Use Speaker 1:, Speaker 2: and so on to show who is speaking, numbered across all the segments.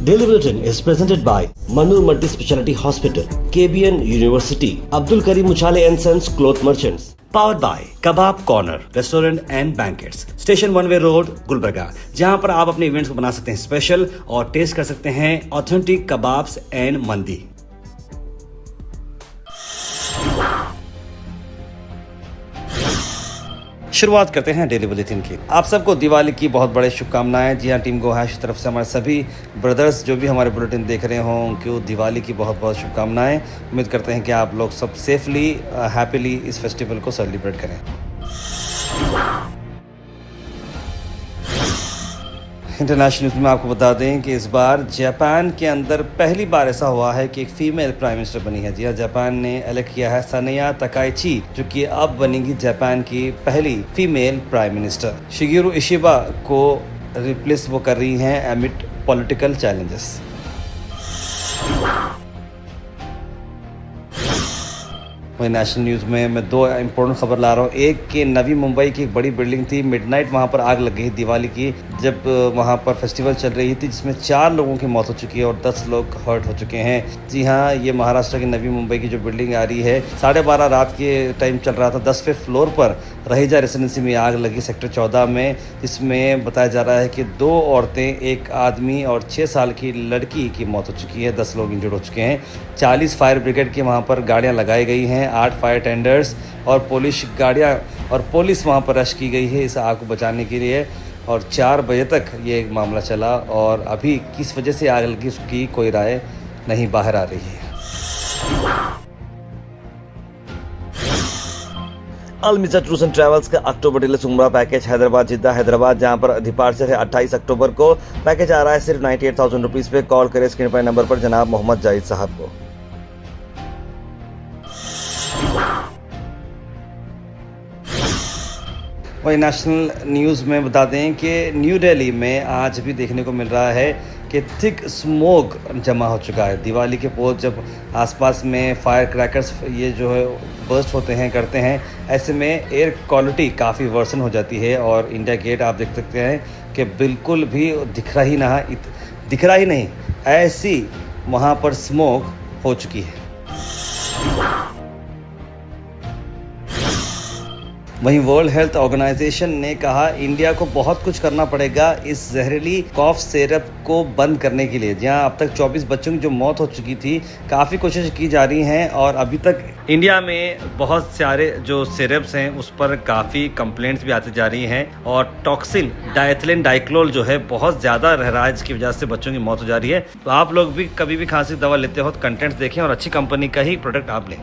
Speaker 1: Daily Bulletin is presented by Manur Multi Speciality Hospital, KBN University, Abdul Karim Uchale and Sons Cloth Merchants. Powered by Kebab Corner Restaurant and Banquets, Station One Way Road, Gulbarga, जहां पर आप अपने events को बना सकते हैं special और test कर सकते हैं ऑथेंटिक कबाब्स एंड मंदी। शुरुआत करते हैं डेली बुलेटिन की। आप सबको दिवाली की बहुत बड़ी शुभकामनाएं। जी हाँ, टीम गो हैश की तरफ से हमारे सभी ब्रदर्स जो भी हमारे बुलेटिन देख रहे हों उनको दिवाली की बहुत बहुत शुभकामनाएं। उम्मीद करते हैं कि आप लोग सब सेफली हैप्पीली इस फेस्टिवल को सेलिब्रेट करें। इंटरनेशनल न्यूज़ में आपको बता दें कि इस बार जापान के अंदर पहली बार ऐसा हुआ है कि एक फीमेल प्राइम मिनिस्टर बनी है। जी हाँ, जापान ने इलेक्ट किया है सानाया तकाइची, जो कि अब बनेगी जापान की पहली female prime minister. Shigeru Ishiba को रिप्लेस वो कर रही हैं एमिट पॉलिटिकल चैलेंजेस। वही नेशनल न्यूज़ में मैं दो इम्पोर्टेंट खबर ला रहा हूँ। एक कि नवी मुंबई की एक बड़ी बिल्डिंग थी, मिडनाइट वहाँ पर आग लग गई दिवाली की, जब वहाँ पर फेस्टिवल चल रही थी, जिसमें 4 लोगों की मौत हो चुकी है और 10 लोग हर्ट हो चुके हैं। जी हाँ, ये महाराष्ट्र की नवी मुंबई की जो बिल्डिंग आ रही है, 12:30 रात के टाइम चल रहा था। 10वें फ्लोर पर रहीजा रेसिडेंसी में आग लगी सेक्टर 14 में, जिसमें बताया जा रहा है कि 2 औरतें, 1 आदमी और 6 साल की लड़की की मौत हो चुकी है। 10 लोग इंजर्ड हो चुके हैं। 40 फायर ब्रिगेड की वहाँ पर गाड़ियाँ लगाई गई हैं, 8 फायर टेंडर्स और पुलिस गाड़ियाँ और पुलिस वहाँ पर रश की गई है इस आग को बचाने के लिए। और 4 बजे तक ये मामला चला और अभी किस वजह से आग लगी उसकी कोई राय नहीं बाहर आ रही है।
Speaker 2: अल मिर्जा टूर्स एंड ट्रैवल्स का अक्टूबर डिलक्स उम्रा पैकेज हैदराबाद जिद्दा हैदराबाद, जहां पर डिपार्चर है 28 अक्टूबर को। पैकेज आ रहा है सिर्फ 98,000 रुपीज़ पे। कॉल करें स्क्रीन पर नंबर पर जनाब मोहम्मद जाहिद साहब को।
Speaker 1: वही नेशनल न्यूज़ में बता दें कि न्यू दिल्ली में आज भी देखने को मिल रहा है कि थिक स्मोक जमा हो चुका है। दिवाली के पोस्ट जब आसपास में फायर क्रैकर्स ये जो है बर्स्ट होते हैं करते हैं, ऐसे में एयर क्वालिटी काफ़ी वर्सन हो जाती है। और इंडिया गेट आप देख सकते हैं कि बिल्कुल भी दिख रहा ही नहीं, ऐसी वहाँ पर स्मोक हो चुकी है। वहीं वर्ल्ड हेल्थ ऑर्गेनाइजेशन ने कहा इंडिया को बहुत कुछ करना पड़ेगा इस जहरीली कॉफ सिरप को बंद करने के लिए। जहां अब तक 24 बच्चों की जो मौत हो चुकी थी, काफ़ी कोशिश की जा रही हैं और अभी तक इंडिया में बहुत सारे जो सिरप्स हैं उस पर काफ़ी कंप्लेंट्स भी आती जा रही हैं और टॉक्सिन डायथिलिन डाइक्लोल जो है बहुत ज़्यादा रह रहा है, जिसकी वजह से बच्चों की मौत हो जा रही है। तो आप लोग भी कभी भी खांसी दवा लेते हो तो कंटेंट्स देखें और अच्छी कंपनी का ही प्रोडक्ट आप लें।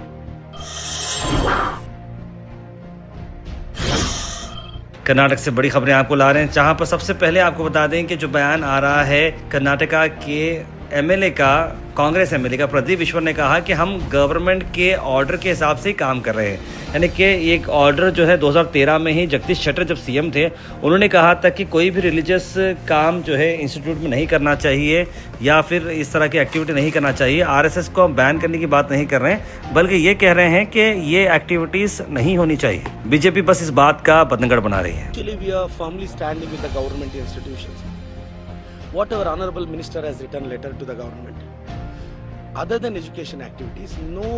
Speaker 1: कर्नाटक से बड़ी खबरें आपको ला रहे हैं, जहां पर सबसे पहले आपको बता दें कि जो बयान आ रहा है कर्नाटका के एमएलए का, कांग्रेस एमएलए का प्रदीप ईश्वर ने कहा कि हम गवर्नमेंट के ऑर्डर के हिसाब से ही काम कर रहे हैं। यानी कि एक ऑर्डर जो है 2013 में ही जगदीश शेट्टर जब सीएम थे, उन्होंने कहा था कि कोई भी रिलीजियस काम जो है इंस्टीट्यूट में नहीं करना चाहिए या फिर इस तरह की एक्टिविटी नहीं करना चाहिए। आरएसएस को हम बैन करने की बात नहीं कर रहे हैं, बल्कि ये कह रहे हैं कि ये एक्टिविटीज़ नहीं होनी चाहिए। बीजेपी बस इस बात का बतंगड़ बना रही है।
Speaker 3: Whatever honorable minister has written letter to the government, other than education activities, no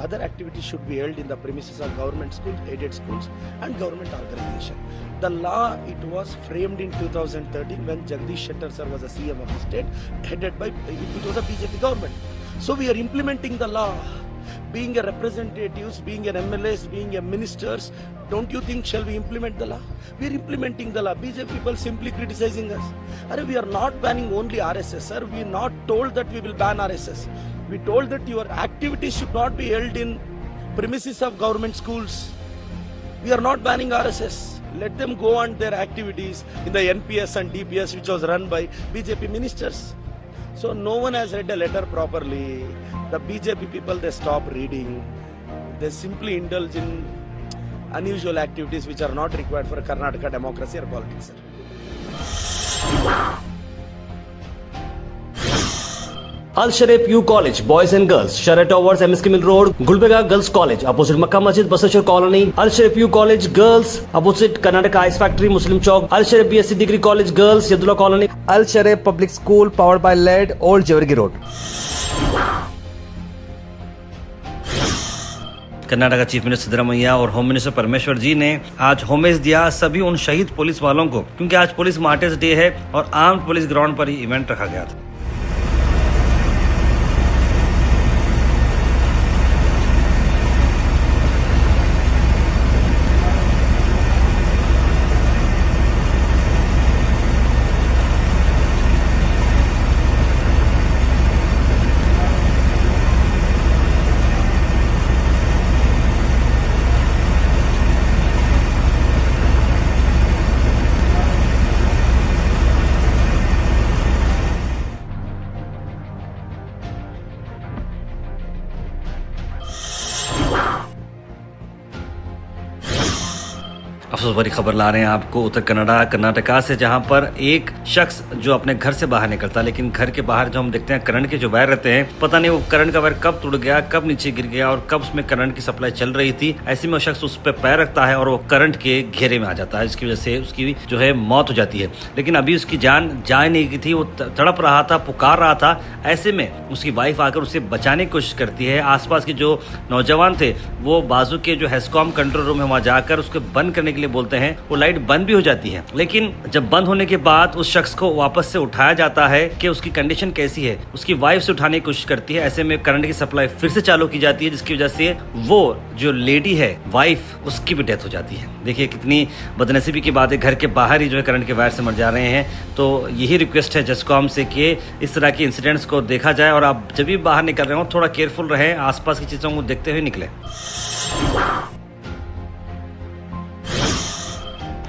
Speaker 3: other activities should be held in the premises of government schools, aided schools and government organization. The law, it was framed in 2013 when Jagdish Shettar sir was the CM of the state, headed by, it was a BJP government. So we are implementing the law. Being a representatives, being an MLAs, being a ministers, don't you think shall we implement the law? We are implementing the law. BJP people simply criticizing us. We are not banning only RSS, sir. We are not told that we will ban RSS. We told that your activities should not be held in premises of government schools. We are not banning RSS. Let them go on their activities in the NPS and DPS, which was run by BJP ministers. So no one has read a letter properly. The BJP people, they stop reading. They simply indulge in unusual activities which are not required for Karnataka democracy or politics, sir.
Speaker 4: Al Sharif U College, Boys and Girls, Sharia Towers, MSK Mill Road, Gulbega Girls College, opposite Makkah Masjid, Basashar Colony. Al Sharif U College Girls, opposite Karnataka Ice Factory, Muslim Chowk. Al Sharif BSc Degree College Girls, Yadullah Colony. Al Sharif Public School, powered by LED, Old Jawargi Road.
Speaker 1: Karnataka chief minister Siddaramaiah और home minister परमेश्वर जी ने आज homage दिया सभी उन शहीद police वालों को, क्योंकि आज पुलिस मार्टर्स डे है और आर्म्ड पुलिस ग्राउंड पर ही इवेंट रखा गया था। अफसोस भरी खबर ला रहे हैं आपको उत्तर कर्नाटका से, जहां पर एक शख्स जो अपने घर से बाहर निकलता है, लेकिन घर के बाहर जो हम देखते हैं करंट के जो वायर रहते हैं, पता नहीं वो करंट का वायर कब टूट गया, कब नीचे गिर गया और कब उसमें करंट की सप्लाई चल रही थी। ऐसे में वो शख्स उस पर पैर रखता है और वो करंट के घेरे में आ जाता है, जिसकी वजह से उसकी जो है मौत हो जाती है। लेकिन अभी उसकी जान जा नहीं गई थी, वो तड़प रहा था, पुकार रहा था। ऐसे में उसकी वाइफ आकर उसे बचाने की कोशिश करती है। आसपास के जो नौजवान थे वो बाजू के जो हेस्कॉम कंट्रोल रूम है वहां जाकर उसको बंद करने के लिए बोलते हैं। वो लाइट बंद भी हो जाती है, लेकिन जब बंद होने के बाद उस शख्स को वापस से उठाया जाता है कि उसकी कंडीशन कैसी है। उसकी वाइफ से उठाने की कोशिश करती है। ऐसे में करंट की सप्लाई फिर से चालू की जाती है, जिसकी वजह से वो जो लेडी है वाइफ, उसकी भी डेथ हो जाती है। देखिए कितनी बदनसीबी की बात है, घर के बाहर ही जो है करंट के वायर से मर जा रहे हैं। तो यही रिक्वेस्ट है जेस्कॉम से कि इस तरह के इंसिडेंट्स को देखा जाए और आप जब भी बाहर निकल रहे हो थोड़ा केयरफुल रहें, आसपास की चीजों को देखते हुए निकलें।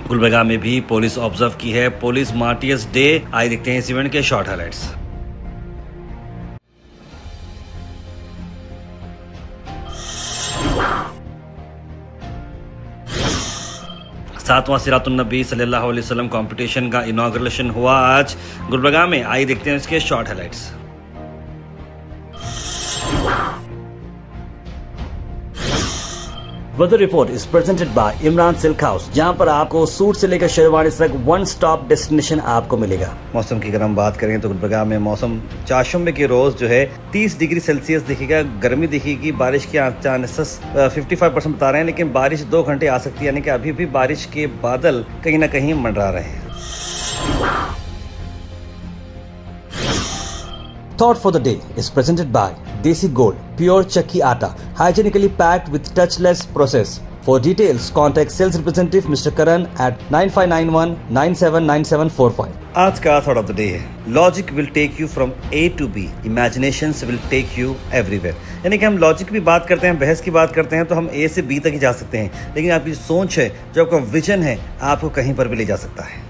Speaker 1: गुलबर्गा में भी पुलिस ऑब्जर्व की है पुलिस मार्टियर्स डे। आइए देखते हैं इस इवेंट के शॉर्ट हाइलाइट्स। सातवां सिरातुन नबी सल्लल्लाहु अलैहि वसल्लम कंपटीशन का इनॉग्रेशन हुआ आज गुलबर्गा में। आइए देखते हैं इसके short highlights.
Speaker 4: Weather report is presented by Imran Silk House, जहां पर आपको सूट से लेकर शेरवानी तक वन स्टॉप डेस्टिनेशन आपको मिलेगा।
Speaker 1: मौसम की अगर हम बात करें तो गुलबर्गा में मौसम चाशुम्बे के रोज जो है 30 डिग्री सेल्सियस दिखेगा, गर्मी दिखेगी। बारिश के चांसेस 55% बता रहे हैं, लेकिन बारिश 2 घंटे आ सकती है, यानी कि अभी भी बारिश के बादल कहीं ना कहीं मंडरा रहे हैं।
Speaker 4: Thought for the day is presented by Desi Gold, pure chakki atta, hygienically packed with touchless process. For details, contact sales representative Mr. Karan at 9591979745.
Speaker 1: आज का थॉट ऑफ द डे है logic will take you from A to B, imaginations will take you everywhere. यानी कि हम logic की बात करते हैं, बहस की बात करते हैं तो हम ए से बी तक ही जा सकते हैं, लेकिन आपकी सोच है, जो आपका विजन है, आपको कहीं पर भी ले जा सकता है।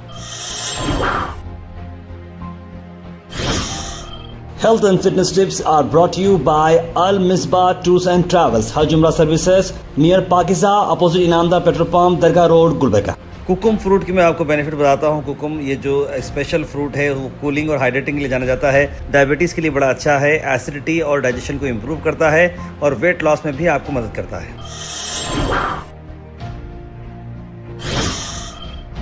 Speaker 4: Health and fitness tips are brought to you by Al Misbah Tours and Travels, Hajj Umrah Services, near Pakiza, opposite Inamda Petrol Pump, Dargah Road, Gulbarga.
Speaker 1: कुकुम फ्रूट की मैं आपको बेनिफिट बताता हूँ। कुकुम ये जो स्पेशल फ्रूट है वो कूलिंग और हाइड्रेटिंग के लिए जाना जाता है। डायबिटीज़ के लिए बड़ा अच्छा है, एसिडिटी और डाइजेशन को इम्प्रूव करता है और वेट लॉस में भी आपको मदद करता है।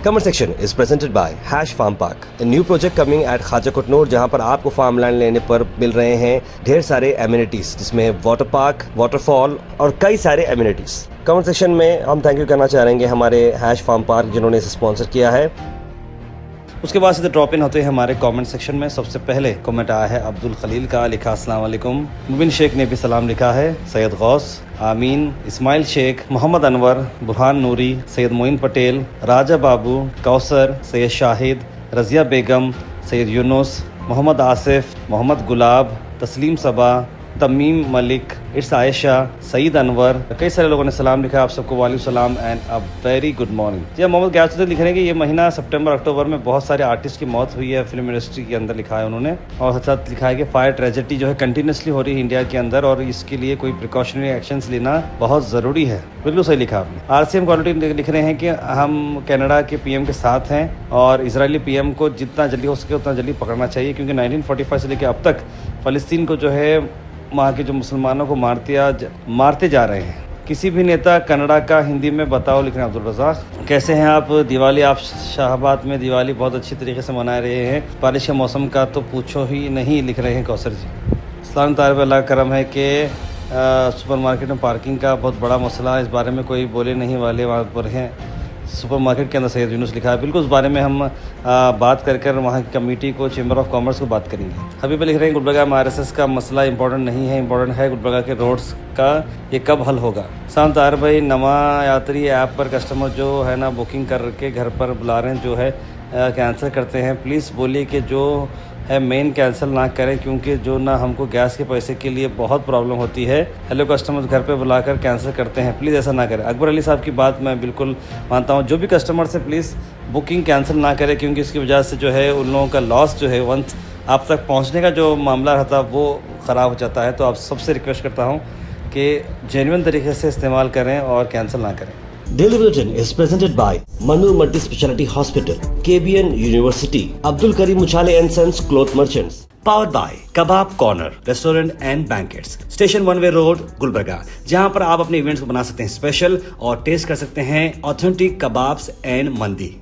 Speaker 2: Comment section is presented by Hash Farm Park, a new project coming at Khaja Kutnur, जहां पर आपको फार्म लैंड लेने पर मिल रहे हैं ढेर सारे एमिनिटीज, जिसमें वाटर पार्क, वाटरफॉल और कई सारे एमिनिटीज। कमेंट सेक्शन में हम थैंक यू करना चाहेंगे हमारे हैश फार्म पार्क जिन्होंने इसे स्पॉन्सर किया है।
Speaker 1: उसके बाद सीधे ड्रॉप इन होते हैं हमारे कमेंट सेक्शन में। सबसे पहले कमेंट आया है अब्दुल खलील का, लिखा अस्सलाम वालेकुम। मुबिन शेख ने भी सलाम लिखा है, सैयद गौस, आमीन, इस्माइल शेख, मोहम्मद अनवर, बुरहान नूरी, सैयद मोइन पटेल, राजा बाबू, कौसर, सैयद शाहिद, रजिया बेगम, सैयद यूनुस, मोहम्मद आसिफ, मोहम्मद गुलाब, तस्लीम सबा, तमीम मलिक, इट्स आयशा, सईद अनवर, कई सारे लोगों ने सलाम लिखा। आप सबको वालेकुम सलाम and a very good morning. जी मोहम्मद गयासुद्दीन लिख रहे हैं कि ये महीना सितंबर अक्टूबर में बहुत सारे आर्टिस्ट की मौत हुई है, फिल्म इंडस्ट्री के अंदर लिखा है उन्होंने। और साथ लिखा है कि फायर ट्रेजेडी जो है कंटिन्यूसली हो रही है इंडिया के अंदर और इसके लिए कोई प्रिकॉशनरी एक्शंस लेना बहुत ज़रूरी है। बिल्कुल सही लिखा आपने। RCM क्वालिटी लिख रहे हैं कि हम कनाडा के PM के साथ हैं और इजरायली PM को जितना जल्दी हो सके उतना जल्दी पकड़ना चाहिए, क्योंकि 1945 से लेकर अब तक फ़लस्तीन को जो है वहाँ के जो मुसलमानों को मारते जा रहे हैं। किसी भी नेता कन्नड़ा का हिंदी में बताओ, लिख रहे हैं अब्दुल रज़ाक। कैसे हैं आप? दिवाली, आप शाहबाद में दिवाली बहुत अच्छी तरीके से मना रहे हैं। बारिश के मौसम का तो पूछो ही नहीं, लिख रहे हैं कौसर जी। इस्लाम तार पे अल्लाह करम है कि सुपरमार्केट में पार्किंग का बहुत बड़ा मसला है, इस बारे में कोई बोले नहीं वाले वहाँ पर हैं। सुपरमार्केट के अंदर सैयद यूनुस लिखा है। बिल्कुल उस बारे में हम बात कर वहाँ की कमेटी को, चैम्बर ऑफ कॉमर्स को बात करेंगे। हबीब लिख रहे हैं गुलबर्गा में RSS का मसला इंपॉर्टेंट नहीं है, इंपॉर्टेंट है गुलबर्गा के रोड्स का, ये कब हल होगा। शाम तार भाई, नमा यात्री ऐप पर कस्टमर जो है ना बुकिंग करके घर पर बुला रहे हैं, जो है कैंसिल करते हैं, प्लीज़ बोलिए कि जो है मेन कैंसिल ना करें, क्योंकि जो ना हमको गैस के पैसे के लिए बहुत प्रॉब्लम होती है। हेलो कस्टमर्स घर पे बुलाकर कैंसिल करते हैं, प्लीज़ ऐसा ना करें। अकबर अली साहब की बात मैं बिल्कुल मानता हूँ। जो भी कस्टमर से प्लीज़ बुकिंग कैंसिल ना करें, क्योंकि इसकी वजह से जो है उन लोगों का लॉस जो है वंस आप तक पहुँचने का जो मामला रहता है वो ख़राब हो जाता है। तो आप सबसे रिक्वेस्ट करता हूँ कि जेन्युइन तरीके से इस्तेमाल करें और कैंसिल ना करें।
Speaker 4: Daily Bulletin is presented by Manu Multi Speciality Hospital, KBN University, Abdul Karim Muchale and Sons Cloth Merchants. Powered by Kebab Corner Restaurant and Banquets, Station One Way Road, Gulbarga, जहां पर आप अपने इवेंट्स को बना सकते हैं स्पेशल और test कर सकते हैं ऑथेंटिक कबाब्स एंड मंदी।